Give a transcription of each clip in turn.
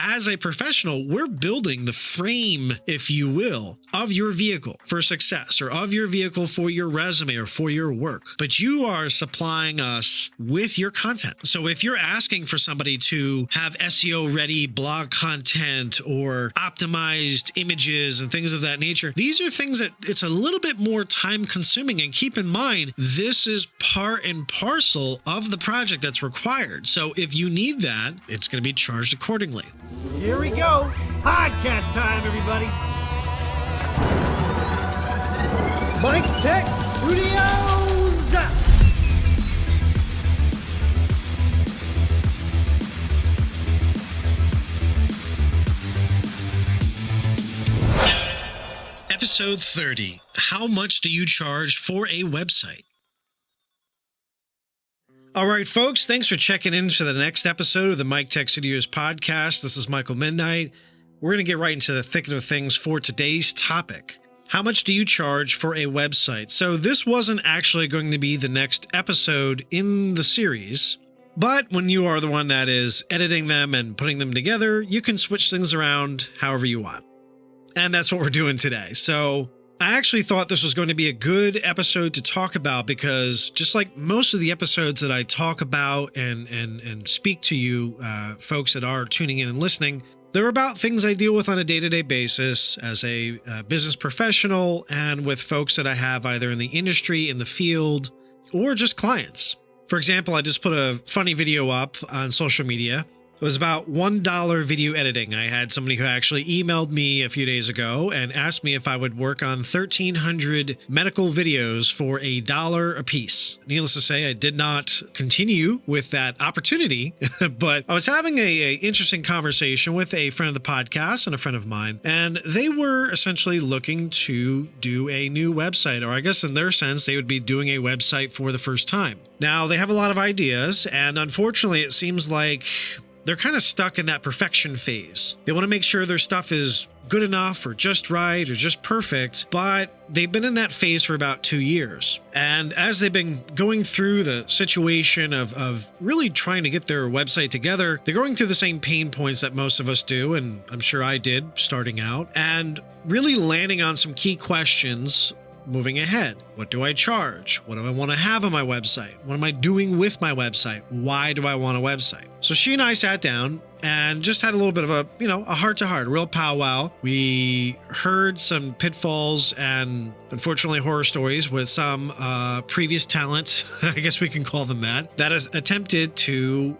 as a professional, we're building the frame, if you will, of your vehicle for success, or of your vehicle for your resume or for your work. But you are supplying us with your content. So if you're asking for somebody to have SEO ready blog content or optimized images and things of that nature, these are things that it's a little bit more time consuming. And keep in mind, this is part and parcel of the project that's required. So if you need that, it's going to be charged accordingly. Here we go. Podcast time, everybody. Mik Tek Studios. Episode 30. How much do you charge for a website? All right, folks, thanks for checking in to the next episode of the Mik Tek Studios Podcast. This is Michael Midnight. We're going to get right into the thicket of things for today's topic. How much do you charge for a website? So this wasn't actually going to be the next episode in the series, but when you are the one that is editing them and putting them together, you can switch things around however you want. And that's what we're doing today. So I actually thought this was going to be a good episode to talk about because just like most of the episodes that I talk about and speak to you folks that are tuning in and listening, they're about things I deal with on a day-to-day basis as a business professional and with folks that I have either in the industry, in the field, or just clients. For example, I just put a funny video up on social media. It was about $1 video editing. I had somebody who actually emailed me a few days ago and asked me if I would work on 1,300 medical videos for $1 a piece. Needless to say, I did not continue with that opportunity, but I was having a interesting conversation with a friend of the podcast and a friend of mine, and they were essentially looking to do a new website, or I guess in their sense, they would be doing a website for the first time. Now, they have a lot of ideas, and unfortunately, it seems like they're kind of stuck in that perfection phase. They want to make sure their stuff is good enough or just right or just perfect, but they've been in that phase for about 2 years. And as they've been going through the situation of really trying to get their website together, they're going through the same pain points that most of us do, and I'm sure I did starting out, and really landing on some key questions moving ahead. What do I charge? What do I want to have on my website? What am I doing with my website? Why do I want a website? So she and I sat down and just had a little bit of a heart-to-heart, real powwow. We heard some pitfalls and unfortunately horror stories with some previous talent, I guess we can call them that has attempted to,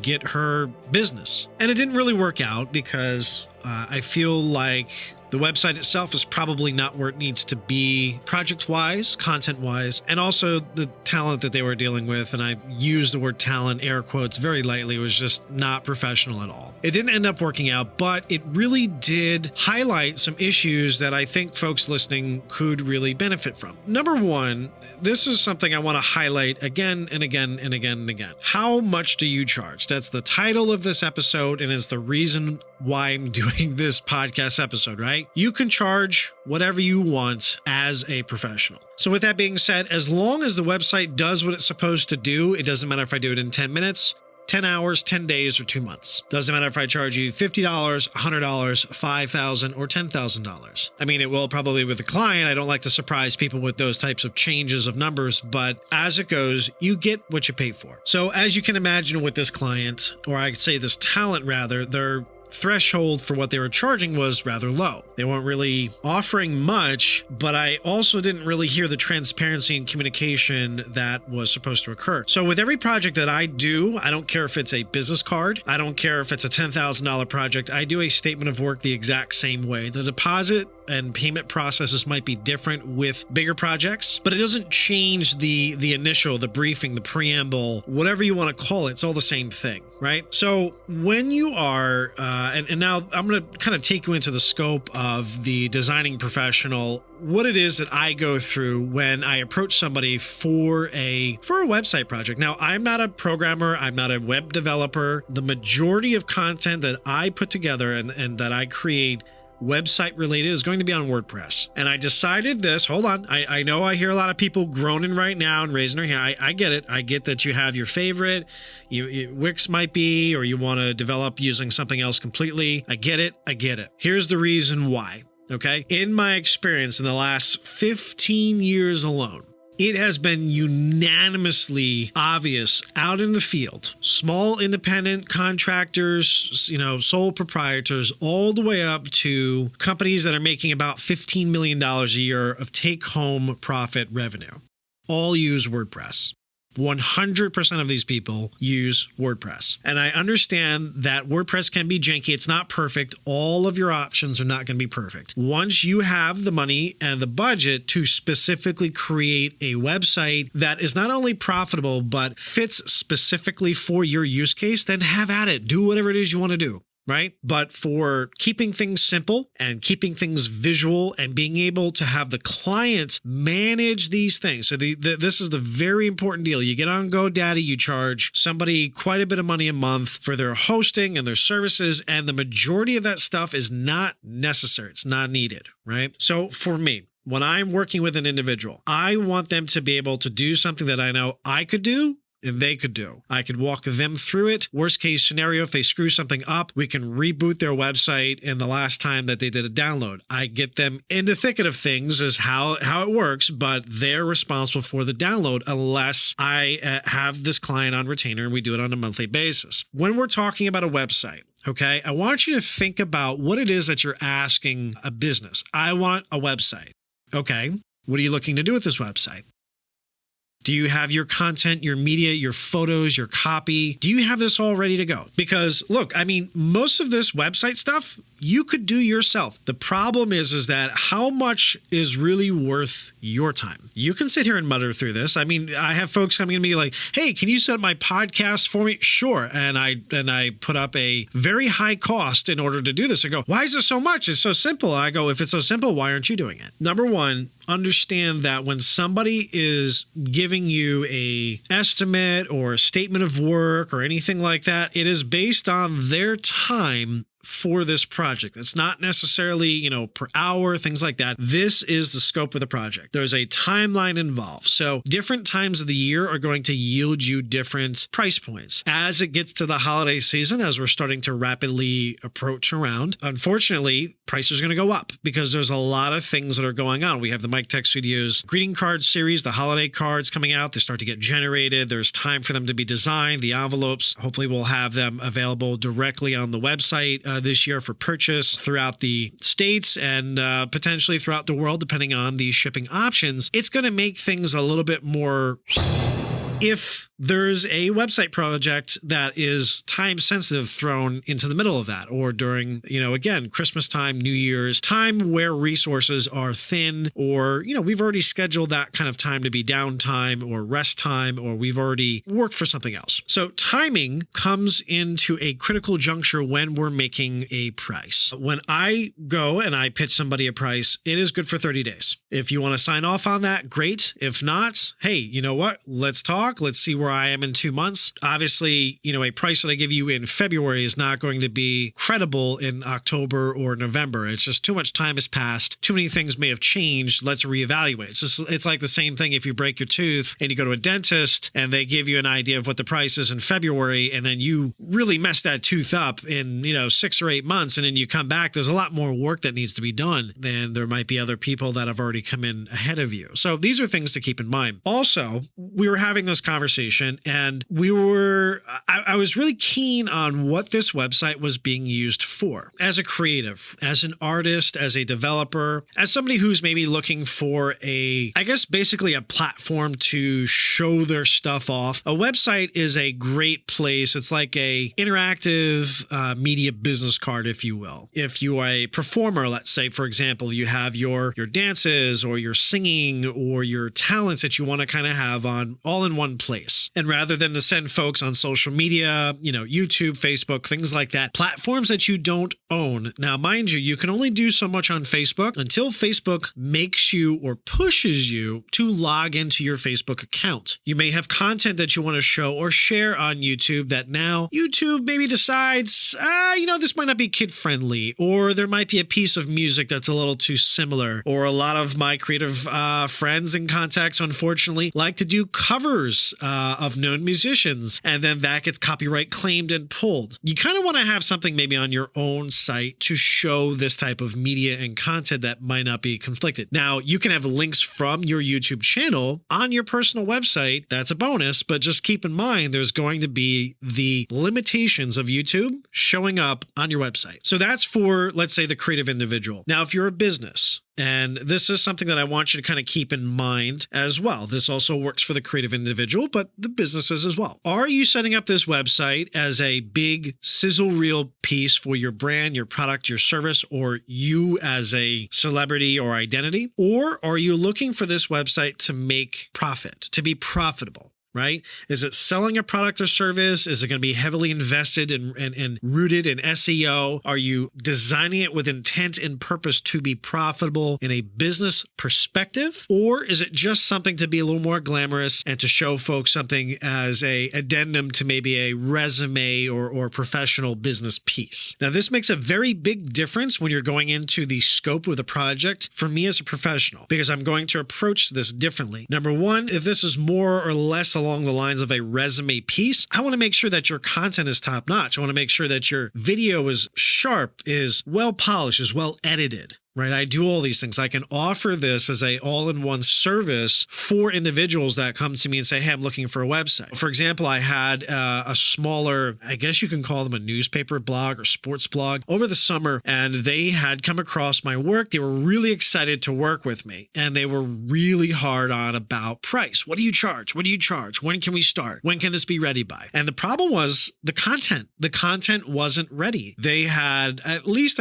get her business. And it didn't really work out because I feel like the website itself is probably not where it needs to be project-wise, content-wise, and also the talent that they were dealing with, and I use the word talent, air quotes, very lightly, was just not professional at all. It didn't end up working out, but it really did highlight some issues that I think folks listening could really benefit from. Number one, this is something I want to highlight again and again and again and again. How much do you charge? That's the title of this episode, and is the reason why I'm doing this podcast episode, right? You can charge whatever you want as a professional. So with that being said, as long as the website does what it's supposed to do, it doesn't matter if I do it in 10 minutes, 10 hours, 10 days, or 2 months. Doesn't matter if I charge you $50, $100, $5,000, or $10,000. I mean, it will probably with the client. I don't like to surprise people with those types of changes of numbers, but as it goes, you get what you pay for. So as you can imagine with this client, or I could say this talent rather, their threshold for what they were charging was rather low. They weren't really offering much, but I also didn't really hear the transparency and communication that was supposed to occur. So with every project that I do, I don't care if it's a business card, I don't care if it's a $10,000 project, I do a statement of work the exact same way. The deposit and payment processes might be different with bigger projects, but it doesn't change the initial, the briefing, the preamble, whatever you want to call it. It's all the same thing, right? So when you are, and now I'm going to kind of take you into the scope of the designing professional, what it is that I go through when I approach somebody for a website project. Now, I'm not a programmer. I'm not a web developer. The majority of content that I put together and that I create website related is going to be on WordPress. And I decided this, hold on. I know I hear a lot of people groaning right now and raising their hand. I get it. I get that you have your favorite, Wix might be, or you want to develop using something else completely. I get it. Here's the reason why. Okay. In my experience in the last 15 years alone, it has been unanimously obvious out in the field, small independent contractors, sole proprietors, all the way up to companies that are making about $15 million a year of take-home profit revenue, all use WordPress. 100% of these people use WordPress. And I understand that WordPress can be janky. It's not perfect. All of your options are not going to be perfect. Once you have the money and the budget to specifically create a website that is not only profitable, but fits specifically for your use case, then have at it. Do whatever it is you want to do. Right? But for keeping things simple and keeping things visual and being able to have the client manage these things. So this is the very important deal. You get on GoDaddy, you charge somebody quite a bit of money a month for their hosting and their services. And the majority of that stuff is not necessary. It's not needed. Right? So for me, when I'm working with an individual, I want them to be able to do something that I know I could do and they could do. I could walk them through it. Worst case scenario, if they screw something up, we can reboot their website in the last time that they did a download. I get them in the thicket of things is how it works, but they're responsible for the download unless I have this client on retainer and we do it on a monthly basis. When we're talking about a website, okay, I want you to think about what it is that you're asking a business. I want a website. Okay, what are you looking to do with this website? Do you have your content, your media, your photos, your copy? Do you have this all ready to go? Because look, most of this website stuff, you could do yourself. The problem is that how much is really worth your time? You can sit here and mutter through this. I have folks coming to me like, hey, can you set up my podcast for me? Sure. And I put up a very high cost in order to do this. I go, why is it so much? It's so simple. I go, if it's so simple, why aren't you doing it? Number one, understand that when somebody is giving you a estimate or a statement of work or anything like that, it is based on their time for this project. It's not necessarily, per hour, things like that. This is the scope of the project. There's a timeline involved. So different times of the year are going to yield you different price points. As it gets to the holiday season, as we're starting to rapidly approach around, unfortunately, prices are going to go up because there's a lot of things that are going on. We have the Mik Tek Studios greeting card series, the holiday cards coming out. They start to get generated. There's time for them to be designed. The envelopes, hopefully we'll have them available directly on the website this year for purchase throughout the States and potentially throughout the world, depending on the shipping options. It's going to make things a little bit more... If there's a website project that is time sensitive thrown into the middle of that, or during, again, Christmas time, New Year's, time where resources are thin, or, we've already scheduled that kind of time to be downtime or rest time, or we've already worked for something else. So timing comes into a critical juncture when we're making a price. When I go and I pitch somebody a price, it is good for 30 days. If you want to sign off on that, great. If not, hey, you know what? Let's talk. Let's see where I am in 2 months. Obviously, a price that I give you in February is not going to be credible in October or November. It's just too much time has passed. Too many things may have changed. Let's reevaluate. It's like the same thing if you break your tooth and you go to a dentist and they give you an idea of what the price is in February, and then you really mess that tooth up in, 6 or 8 months, and then you come back. There's a lot more work that needs to be done than there might be other people that have already come in ahead of you. So these are things to keep in mind. Also, we were having this conversation and I was really keen on what this website was being used for. As a creative, as an artist, as a developer, as somebody who's maybe looking for basically a platform to show their stuff off. A website is a great place. It's like a interactive media business card, if you will. If you are a performer, let's say, for example, you have your dances or your singing or your talents that you want to kind of have on all in one place. And rather than to send folks on social media, YouTube, Facebook, things like that, platforms that you don't own. Now, mind you, you can only do so much on Facebook until Facebook makes you or pushes you to log into your Facebook account. You may have content that you want to show or share on YouTube that now YouTube maybe decides, this might not be kid friendly, or there might be a piece of music that's a little too similar, or a lot of my creative friends and contacts, unfortunately, like to do covers of known musicians, and then that gets copyright claimed and pulled. You kind of want to have something maybe on your own site to show this type of media and content that might not be conflicted. Now, you can have links from your YouTube channel on your personal website. That's a bonus, but just keep in mind there's going to be the limitations of YouTube showing up on your website. So that's for, let's say, the creative individual. Now, if you're a business, and this is something that I want you to kind of keep in mind as well. This also works for the creative individual, but the businesses as well. Are you setting up this website as a big sizzle reel piece for your brand, your product, your service, or you as a celebrity or identity? Or are you looking for this website to make profit, to be profitable? Right? Is it selling a product or service? Is it going to be heavily invested and rooted in SEO? Are you designing it with intent and purpose to be profitable in a business perspective? Or is it just something to be a little more glamorous and to show folks something as a addendum to maybe a resume or professional business piece? Now, this makes a very big difference when you're going into the scope of the project for me as a professional, because I'm going to approach this differently. Number one, if this is more or less along the lines of a resume piece, I want to make sure that your content is top notch. I want to make sure that your video is sharp, is well polished, is well edited. Right? I do all these things. I can offer this as a all-in-one service for individuals that come to me and say, hey, I'm looking for a website. For example, I had a smaller, I guess you can call them a newspaper blog or sports blog over the summer, and they had come across my work. They were really excited to work with me, and they were really hard on about price. What do you charge? What do you charge? When can we start? When can this be ready by? And the problem was the content. The content wasn't ready. They had at least,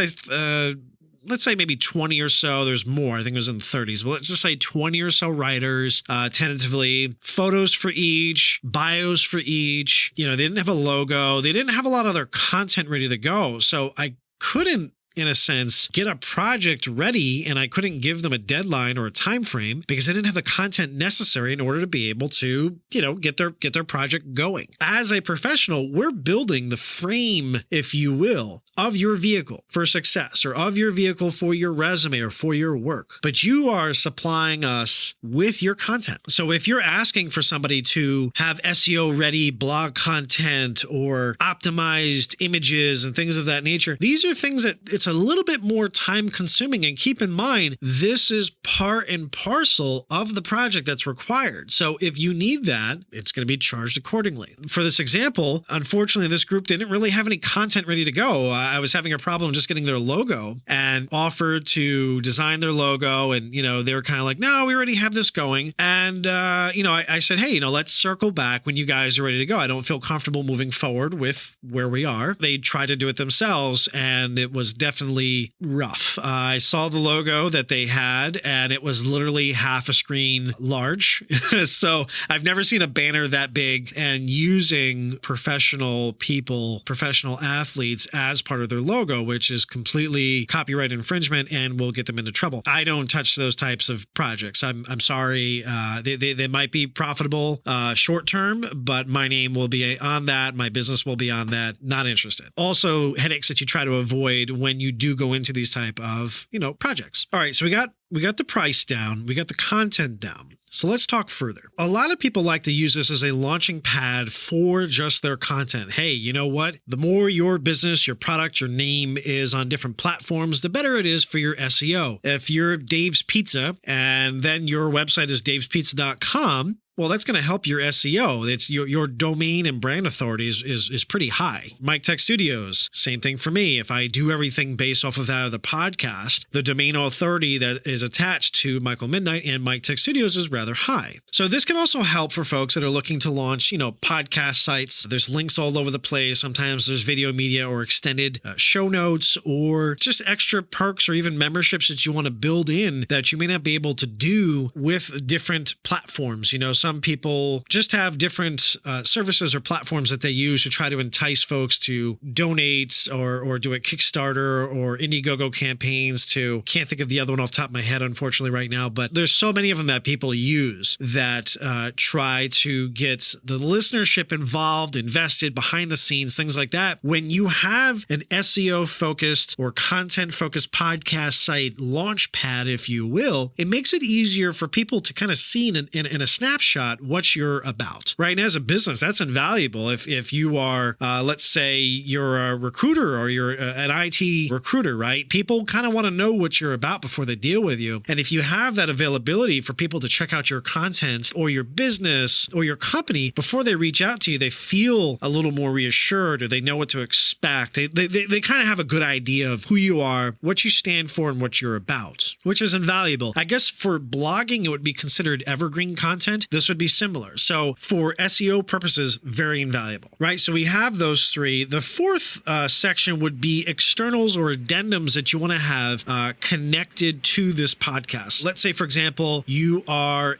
let's say maybe 20 or so. There's more. I think it was in the 30s. But let's just say 20 or so writers, tentatively. Photos for each, bios for each. They didn't have a logo. They didn't have a lot of their content ready to go. So I couldn't, in a sense, get a project ready, and I couldn't give them a deadline or a time frame because I didn't have the content necessary in order to be able to, get their project going. As a professional, we're building the frame, if you will, of your vehicle for success, or of your vehicle for your resume or for your work. But you are supplying us with your content. So if you're asking for somebody to have SEO ready blog content or optimized images and things of that nature, these are things that it's a little bit more time consuming. And keep in mind, this is part and parcel of the project that's required. So if you need that, it's going to be charged accordingly. For this example, unfortunately, this group didn't really have any content ready to go. I was having a problem just getting their logo, and offered to design their logo. And, they were kind of like, no, we already have this going. And, I said, hey, let's circle back when you guys are ready to go. I don't feel comfortable moving forward with where we are. They tried to do it themselves, and it was definitely rough. I saw the logo that they had, and it was literally half a screen large. So I've never seen a banner that big, and using professional people, professional athletes as part of their logo, which is completely copyright infringement and will get them into trouble. I don't touch those types of projects. I'm sorry. They might be profitable short term, but my name will be on that. My business will be on that. Not interested. Also, headaches that you try to avoid when you do go into these type of, projects. All right. So we got the price down. We got the content down. So let's talk further. A lot of people like to use this as a launching pad for just their content. Hey, you know what? The more your business, your product, your name is on different platforms, the better it is for your SEO. If you're Dave's Pizza and then your website is davespizza.com, well, that's going to help your SEO. It's your domain and brand authority is pretty high. Mik Tek Studios, same thing for me. If I do everything based off of that of the podcast, the domain authority that is attached to Michael Midnight and Mik Tek Studios is rather high. So this can also help for folks that are looking to launch, podcast sites. There's links all over the place. Sometimes there's video media or extended show notes or just extra perks or even memberships that you want to build in that you may not be able to do with different platforms. some people just have different services or platforms that they use to try to entice folks to donate or do a Kickstarter or Indiegogo campaigns to, can't think of the other one off the top of my head, unfortunately, right now, but there's so many of them that people use that try to get the listenership involved, invested, behind the scenes, things like that. When you have an SEO focused or content focused podcast site launch pad, if you will, it makes it easier for people to kind of see in a snapshot what you're about, right? And as a business, that's invaluable. If you are, let's say you're a recruiter or you're an IT recruiter, right? People kind of want to know what you're about before they deal with you. And if you have that availability for people to check out your content or your business or your company before they reach out to you, they feel a little more reassured, or they know what to expect. They kind of have a good idea of who you are, what you stand for, and what you're about, which is invaluable. I guess for blogging, it would be considered evergreen content. This would be similar. So for SEO purposes, very invaluable, right? So we have those three. The fourth section would be externals or addendums that you want to have connected to this podcast. Let's say, for example, you are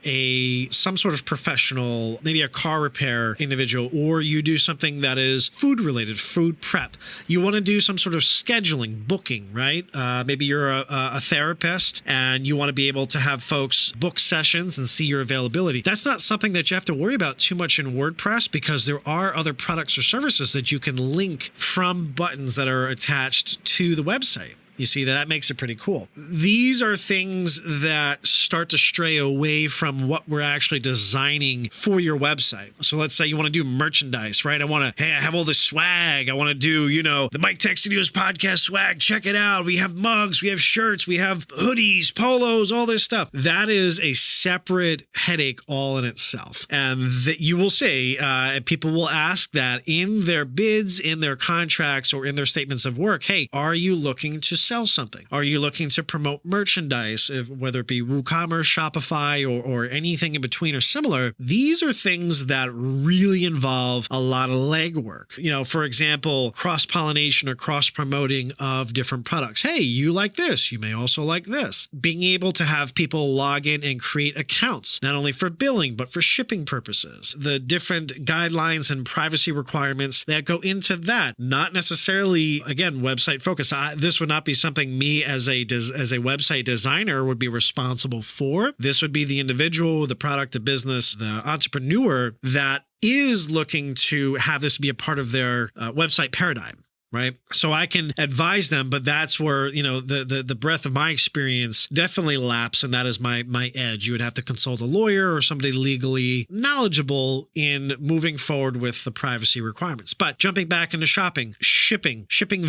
some sort of professional, maybe a car repair individual, or you do something that is food related, food prep. You want to do some sort of scheduling, booking, right? Maybe you're a therapist and you want to be able to have folks book sessions and see your availability. That's not something that you have to worry about too much in WordPress, because there are other products or services that you can link from buttons that are attached to the website. You see, that makes it pretty cool. These are things that start to stray away from what we're actually designing for your website. So let's say you want to do merchandise, right? I have all this swag. I want to do, the Mik Tek Studios Podcast swag. Check it out. We have mugs, we have shirts, we have hoodies, polos, all this stuff. That is a separate headache all in itself. And that you will see, people will ask that in their bids, in their contracts, or in their statements of work. Hey, are you looking to sell something? Are you looking to promote merchandise, whether it be WooCommerce, Shopify, or anything in between or similar? These are things that really involve a lot of legwork. For example, cross-pollination or cross-promoting of different products. Hey, you like this. You may also like this. Being able to have people log in and create accounts, not only for billing, but for shipping purposes. The different guidelines and privacy requirements that go into that. Not necessarily, again, website focused. This would not be something me as a website designer would be responsible for. This would be the individual, the product, the business, the entrepreneur that is looking to have this be a part of their website paradigm. Right. So I can advise them, but that's where, the breadth of my experience definitely laps. And that is my edge. You would have to consult a lawyer or somebody legally knowledgeable in moving forward with the privacy requirements. But jumping back into shipping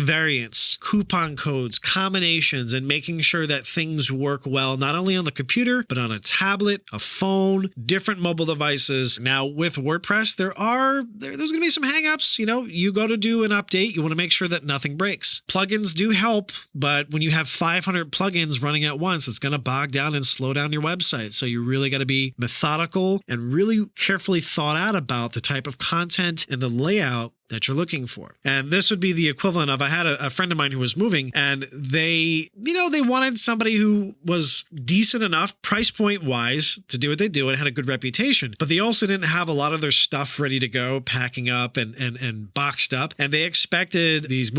variants, coupon codes, combinations, and making sure that things work well, not only on the computer, but on a tablet, a phone, different mobile devices. Now with WordPress, there's going to be some hangups. You go to do an update, you want to make sure that nothing breaks. Plugins do help, but when you have 500 plugins running at once, it's going to bog down and slow down your website. So you really got to be methodical and really carefully thought out about the type of content and the layout that you're looking for. And this would be the equivalent of, I had a friend of mine who was moving, and they wanted somebody who was decent enough price point wise to do what they do and had a good reputation, but they also didn't have a lot of their stuff ready to go, packing up and boxed up. And they expected these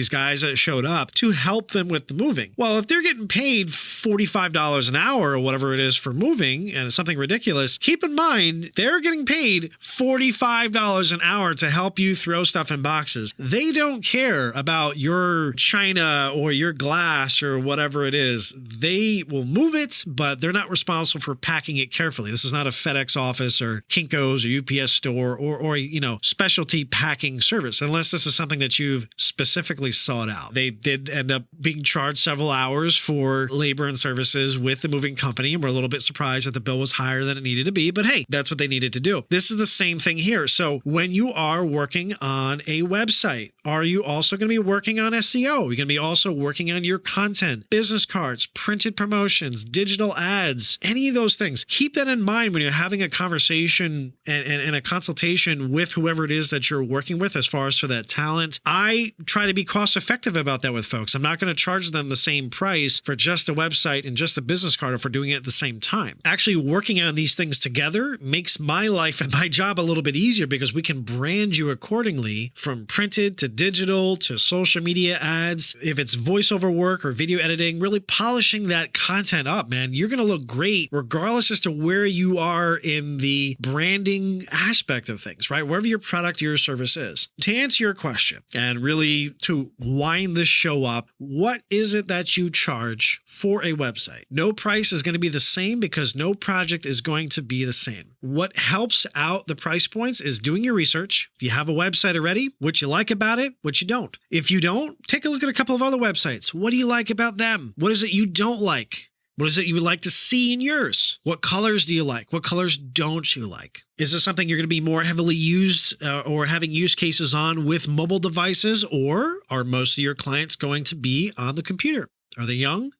guys that showed up, to help them with the moving. Well, if they're getting paid $45 an hour or whatever it is for moving, and it's something ridiculous, keep in mind, they're getting paid $45 an hour to help you throw stuff in boxes. They don't care about your china or your glass or whatever it is. They will move it, but they're not responsible for packing it carefully. This is not a FedEx office or Kinko's or UPS store or specialty packing service, unless this is something that you've specifically sought out. They did end up being charged several hours for labor and services with the moving company, and we're a little bit surprised that the bill was higher than it needed to be, but hey, that's what they needed to do. This is the same thing here. So when you are working on a website, Are you also going to be working on SEO? You're going to be also working on your content, business cards, printed promotions, digital ads, any of those things. Keep that in mind when you're having a conversation and a consultation with whoever it is that you're working with as far as for that talent. I try to be cost effective about that with folks. I'm not going to charge them the same price for just a website and just a business card if we're doing it at the same time. Actually, working on these things together makes my life and my job a little bit easier because we can brand you accordingly from printed to digital to social media ads. If it's voiceover work or video editing, really polishing that content up, man, you're going to look great regardless as to where you are in the branding aspect of things, right? Wherever your product, your service is. To answer your question and really to wind this show up, what is it that you charge for a website? No price is going to be the same because no project is going to be the same. What helps out the price points is doing your research. If you have a website already, what you like about it, what you don't. If you don't, take a look at a couple of other websites. What do you like about them? What is it you don't like? What is it you would like to see in yours? What colors do you like? What colors don't you like? Is this something you're going to be more heavily used or having use cases on with mobile devices? Or are most of your clients going to be on the computer? Are they young?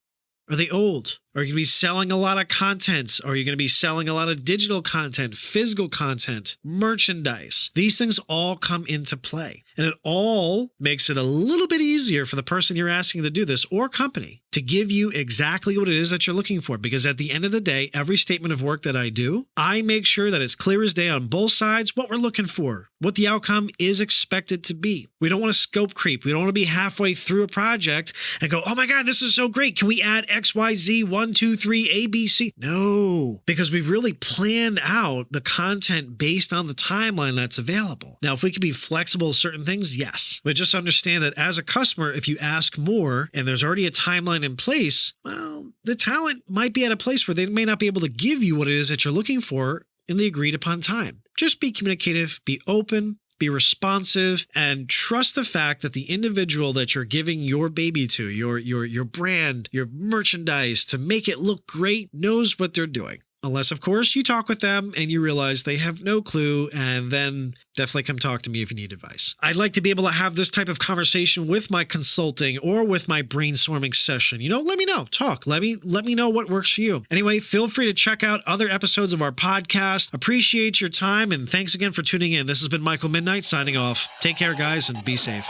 Are they old? Are you going to be selling a lot of content? Are you going to be selling a lot of digital content, physical content, merchandise? These things all come into play. And it all makes it a little bit easier for the person you're asking to do this or company to give you exactly what it is that you're looking for. Because at the end of the day, every statement of work that I do, I make sure that it's clear as day on both sides what we're looking for, what the outcome is expected to be. We don't want to scope creep. We don't want to be halfway through a project and go, oh my God, this is so great. Can we add X, Y, Z, 1, 2, 3, A, B, C? No, because we've really planned out the content based on the timeline that's available. Now, if we can be flexible with certain things, yes. But just understand that as a customer, if you ask more and there's already a timeline in place, well, the talent might be at a place where they may not be able to give you what it is that you're looking for in the agreed upon time. Just be communicative, be open, be responsive, and trust the fact that the individual that you're giving your baby to, your brand, your merchandise to make it look great knows what they're doing. Unless, of course, you talk with them and you realize they have no clue, and then definitely come talk to me if you need advice. I'd like to be able to have this type of conversation with my consulting or with my brainstorming session. Let me know. Talk. Let me know what works for you. Anyway, feel free to check out other episodes of our podcast. Appreciate your time, and thanks again for tuning in. This has been Michael Midnight signing off. Take care, guys, and be safe.